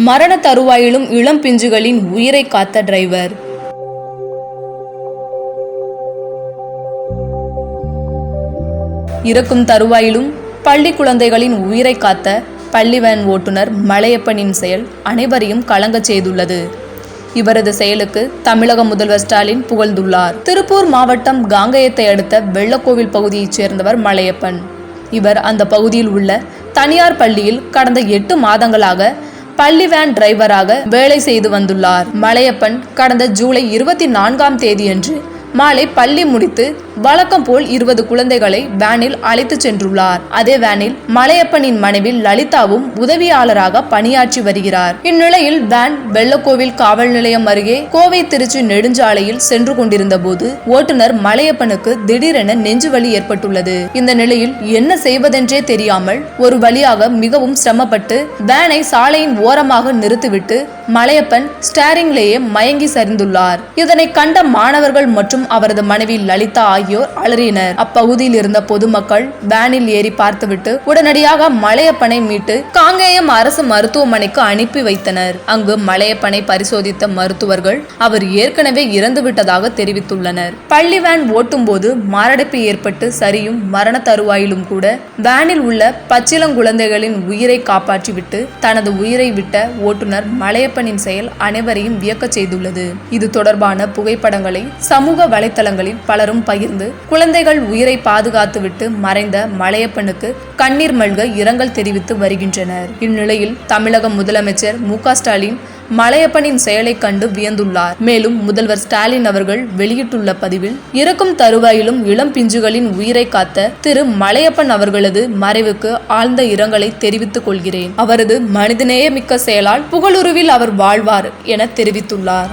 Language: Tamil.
மரண தருவாயிலும் இளம் பிஞ்சுகளின் உயிரை காத்த டிரைவர். இறக்கும் தருவாயிலும் பள்ளி குழந்தைகளின் உயிரை காத்த பள்ளி வேன் ஓட்டுநர் மலையப்பனின் செயல் அனைவரையும் கலங்கச் செய்துள்ளது. இவரது செயலுக்கு தமிழக முதல்வர் ஸ்டாலின் புகழ்ந்துள்ளார். திருப்பூர் மாவட்டம் காங்கயத்தை அடுத்த வெள்ளக்கோவில் பகுதியைச் சேர்ந்தவர் மலையப்பன். இவர் அந்த பகுதியில் உள்ள தனியார் பள்ளியில் கடந்த 8 மாதங்களாக பள்ளி வேன் டிரைவராக வேலை செய்து வந்துள்ளார். மலையப்பன் கடந்த ஜூலை 24ஆம் தேதியன்று மாலை பள்ளி முடித்து வழக்கம் போல் 20 குழந்தைகளை வேனில் அழைத்து சென்றுள்ளார். அதே வேனில் மலையப்பனின் மனைவி லலிதாவும் உதவியாளராக பணியாற்றி வருகிறார். இந்நிலையில் வேன் வெள்ளக்கோவில் காவல் நிலையம் அருகே கோவை திருச்சி நெடுஞ்சாலையில் சென்று கொண்டிருந்த போது ஓட்டுநர் மலையப்பனுக்கு திடீரென நெஞ்சுவலி ஏற்பட்டுள்ளது. இந்த நிலையில் என்ன செய்வதென்றே தெரியாமல் ஒரு வழியாக மிகவும் சிரமப்பட்டு வேனை சாலையின் ஓரமாக நிறுத்திவிட்டு மலையப்பன் ஸ்டேரிங்லேயே மயங்கி சரிந்துள்ளார். இதனை கண்ட மாணவர்கள் மற்றும் அவரது மனைவி லலிதா ஆகியோர் அலறினர். அப்பகுதியில் இருந்த பொதுமக்கள் வேனில் ஏறி பார்த்துவிட்டு உடனடியாக மலையப்பனை மீட்டு காங்கேயம் அரசு மருத்துவமனைக்கு அனுப்பி வைத்தனர். அங்கு மலையப்பனை பரிசோதித்த மருத்துவர்கள் அவர் ஏற்கனவே இறந்துவிட்டதாக தெரிவித்துள்ளனர். பள்ளி வேன் ஓட்டும் போது மாரடைப்பு ஏற்பட்டு சரியும் மரண தருவாயிலும் கூட வேனில் உள்ள பச்சிளங்குழந்தைகளின் உயிரை காப்பாற்றிவிட்டு தனது உயிரை விட்ட ஓட்டுநர் மலையப்பனின் செயல் அனைவரையும் வியக்க செய்துள்ளது. இது தொடர்பான புகைப்படங்களை சமூக வலைத்தளங்களில் பலரும் பகிர்ந்து குழந்தைகள் உயிரை பாதுகாத்துவிட்டு மறைந்த மலையப்பனுக்கு கண்ணீர் மல்க இரங்கல் தெரிவித்து வருகின்றனர். இந்நிலையில் தமிழக முதலமைச்சர் மு.க. ஸ்டாலின் மலையப்பனின் செயலை கண்டு வியந்துள்ளார். மேலும் முதல்வர் ஸ்டாலின் அவர்கள் வெளியிட்டுள்ள பதிவில் இறக்கும் தருவாயிலும் இளம் பிஞ்சுகளின் உயிரை காத்த திரு மலையப்பன் அவர்களது மறைவுக்கு ஆழ்ந்த இரங்கலை தெரிவித்துக் கொள்கிறேன். அவரது மனிதநேயமிக்க செயலால் புகழுருவில் அவர் வாழ்வார் என தெரிவித்துள்ளார்.